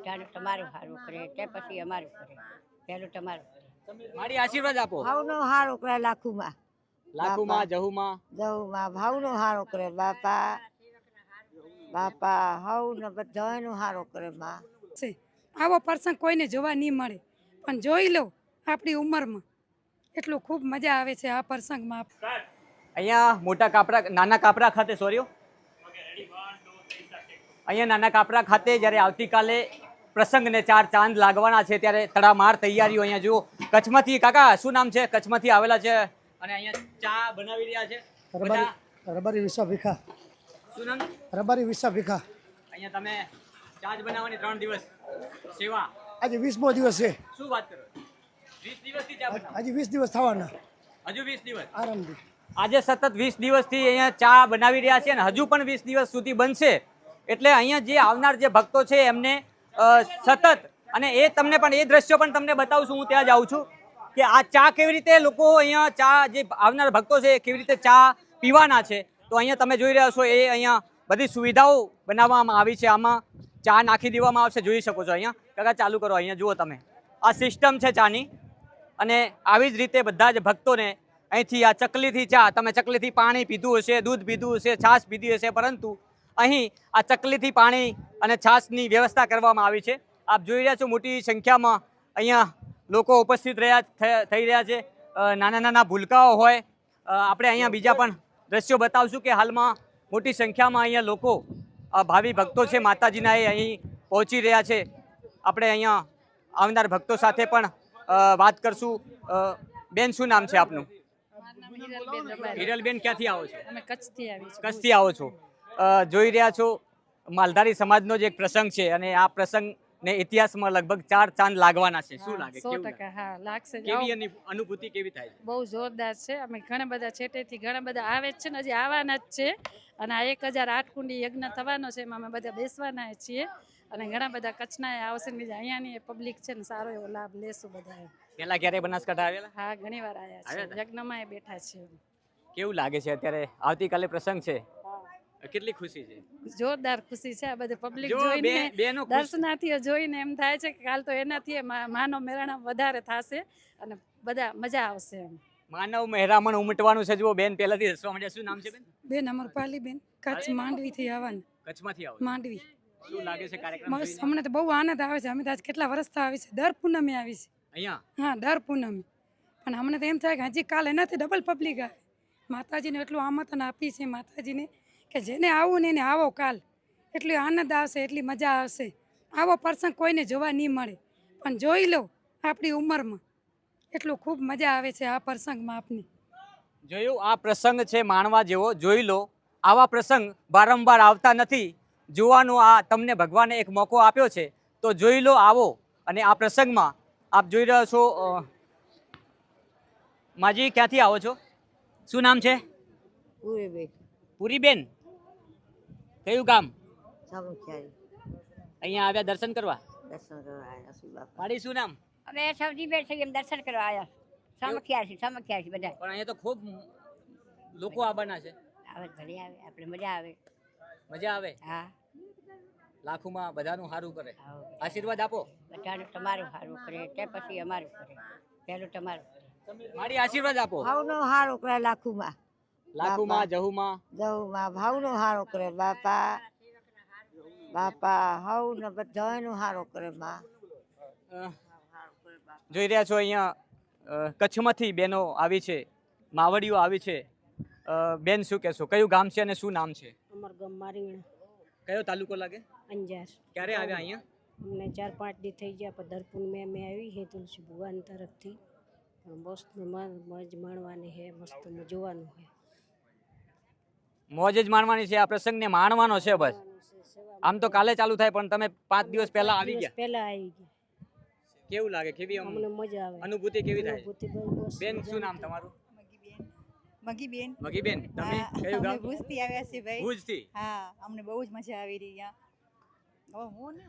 બધાનું તમારું સારું કરે તે પછી અમારું કરે પહેલું તમારું કરે મારી આશીર્વાદ આપો ભાવનો હારો કરે લાખુમાં લાખુમાં જહુમાં જવું ભાવનો હારો કરે બાપા બાપા હવને બધાનો હારો કરે માં છે આવો પ્રસંગ કોઈને જોવા નહીં મળે પણ જોઈ લો આપણી ઉંમરમાં એટલું ખૂબ મજા આવે છે આ પ્રસંગમાં અહીંયા મોટા કાપરા નાના કાપરા ખાતે અહીંયા નાના કાપરા ખાતે જ્યારે આવતીકાલે પ્રસંગને 4 ચાંદ લાગવાના છે ત્યારે તડામાર તૈયારીઓ અહીંયા જુઓ કચ્છમાંથી કાકા શું નામ છે કચ્છમાંથી આવેલા છે અને અહીંયા ચા બનાવી રહ્યા છે રબારી વિસા ભીખા શું નામ રબારી વિસા ભીખા અહીંયા તમે ચા જ બનાવવાની 3 દિવસ સેવા આજે 20મો દિવસ છે શું વાત કરો 20 દિવસથી ચા બનાવો આજે 20 દિવસ થવાના હજુ 20 દિવસ આરામથી આજે સતત 20 દિવસથી અહીંયા ચા બનાવી રહ્યા છે અને હજુ પણ 20 દિવસ સુધી બનશે એટલે અહીંયા જે આવનાર જે ભક્તો છે એમને સતત અને એ તમને પણ એ દ્રશ્યો પણ તમને બતાવું છું હું ત્યાં જાઉં છું કે આ ચા કેવી રીતે લોકો અહીંયા ચા જે આવનાર ભક્તો છે એ કેવી રીતે ચા પીવાના છે તો અહીંયા તમે જોઈ રહ્યા છો એ અહીંયા બધી સુવિધાઓ બનાવવામાં આવી છે આમાં ચા નાખી દેવામાં આવશે જોઈ શકો છો અહીંયા કાકા ચાલુ કરો અહીંયા જુઓ તમે આ સિસ્ટમ છે ચાની અને આવી જ રીતે બધા જ ભક્તોને અહીંથી આ ચકલીથી ચા તમે ચકલીથી પાણી પીધું હશે દૂધ પીધું હશે છાશ પીધી હશે પરંતુ અહીં આ ચકલીથી પાણી અને છાશની વ્યવસ્થા કરવામાં આવી છે આપ જોઈ રહ્યા છો મોટી સંખ્યામાં અહીંયા લોકો ઉપસ્થિત થઈ રહ્યા છે નાના નાના ભૂલકાઓ હોય આપણે અહીંયા બીજા પણ દ્રશ્યો બતાવશું કે હાલમાં મોટી સંખ્યામાં અહીંયા લોકો ભાવિ ભક્તો છે માતાજીના એ અહીં પહોંચી રહ્યા છે આપણે અહીંયા આવનાર ભક્તો સાથે પણ વાત કરશું બેન શું નામ છે આપનું હિરલબેન ક્યાંથી આવો છો અમે કચ્છથી આવો છો જોઈ રહ્યા છો માલધારી સમાજનો જ એક પ્રસંગ છે અને આ પ્રસંગને ઇતિહાસમાં લગભગ 4 ચાંદ લાગવાના છે શું લાગે 100% હા લાગશે કેવી અનુભૂતિ કેવી થાય છે બહુ જોરદાર છે અમે ઘણા બધા છેટેથી ઘણા બધા આવે જ છે ને હજી આવવાના જ છે અને આ 1008 કુંડી યજ્ઞ થવાનો છે એમાં અમે બધા બેસવાના છીએ અને ઘણા બધા કચ્છના આવશે ને બીજા અહીંયાની પબ્લિક છે ને સારો એવો લાભ લેશું બધા પેલા ક્યારે બનાસકાંઠા આવેલા હા ઘણી વાર આવ્યા છે યજ્ઞમાં એ બેઠા છે કેવું લાગે છે અત્યારે આવતીકાલે પ્રસંગ છે કેટલી ખુશી છે જોરદાર ખુશી છે આ બધે પબ્લિક જોઈને દર્શનાર્થીઓ જોઈને એમ થાય છે કે કાલ તો એનાથી માનવ મેળાણા વધારે થશે અને બધા મજા આવશે એમ માનવ મહેરામણ ઉમટવાનું છે જુઓ બેન પહેલાથી હસવા માંડ્યા શું નામ છે બેન અમરપાલી બેન કચ્છ માંડવીથી આવવાનું કચ્છમાંથી આવો માંડવી શું લાગે છે કાર્યક્રમ મસ્ત અમને તો બહુ આનંદ આવે છે અમે તો આજ કેટલા વર્ષથી આવી છે દર પૂનમે આવી છે અહીંયા હા દર પૂનમે પણ અમને તો એમ થાય કે હજી કાલ એનાથી ડબલ પબ્લિક આવે માતાજીને એટલું આમંત્રણ આપી છે માતાજીને કે જેને આવું ને એને આવો કાલ એટલી આનંદ આવશે એટલી મજા આવશે આવો પ્રસંગ કોઈને જોવા નહીં મળે પણ જોઈ લો આપણી ઉંમરમાં એટલું ખૂબ મજા આવે છે આ પ્રસંગમાં આપની જોયું આ પ્રસંગ છે માણવા જેવો જોઈ લો આવા પ્રસંગ વારંવાર આવતા નથી જોવાનો આ તમને ભગવાને એક મોકો આપ્યો છે તો જોઈ લો આવો અને આ પ્રસંગમાં આપ જોઈ રહ્યા છો માજી ક્યાંથી આવો છો શું નામ છે પૂરીબેન કયું ગામ અહીંયા આવ્યા દર્શન કરવા મારી શું નામ અમે સૌજી બેઠ એમ દર્શન કરવા આવ્યા સમખ્યા છે બધા પણ અહીંયા તો ખૂબ લોકો આવવાના છે આવે ઘણી આવે આપણે મજા આવે હા લાખોમાં બધાનું સારું કરે આશીર્વાદ આપો બધાનું તમારું સારું કરે તે પછી અમારું કરે પહેલું તમારું કરે મારી આશીર્વાદ આપો ભાવનો હારો કરે લાખુમાં જહુમાં ભાવનો હારો કરે બાપા બાપા હવને બધાનો હારો કરે માં જોઈ રહ્યા છો અહીંયા કચ્છમાંથી બેનો આવી છે માવડીઓ આવી છે બેન શું કહેશો કયું ગામ છે અને શું નામ છે અમાર ગામ મારીંગણા કયો તાલુકો લાગે અંજાર ક્યારે આવ્યા અહીંયા અમને 4-5 દી થઈ ગયા પણ દરપુન મેં અમે આવી છે તુલસી ભગવાન તરફથી મસ્ત મોજ માણવાની છે મસ્ત જોવાનું છે મોજ જ માણવાની છે આ પ્રસંગને માણવાનો છે બસ આમ તો કાલે ચાલુ થાય પણ તમે 5 દિવસ પહેલા આવી ગયા કેવું લાગે કેવી અમને મજા આવે અનુભૂતિ કેવી થાય બેન શું નામ તમારું મગીબેન તમે કયું ગામ ભુજથી આવ્યા છે ભાઈ ભુજથી હા અમને બહુ જ મજા આવી રહી અહીંયા હવે હું ને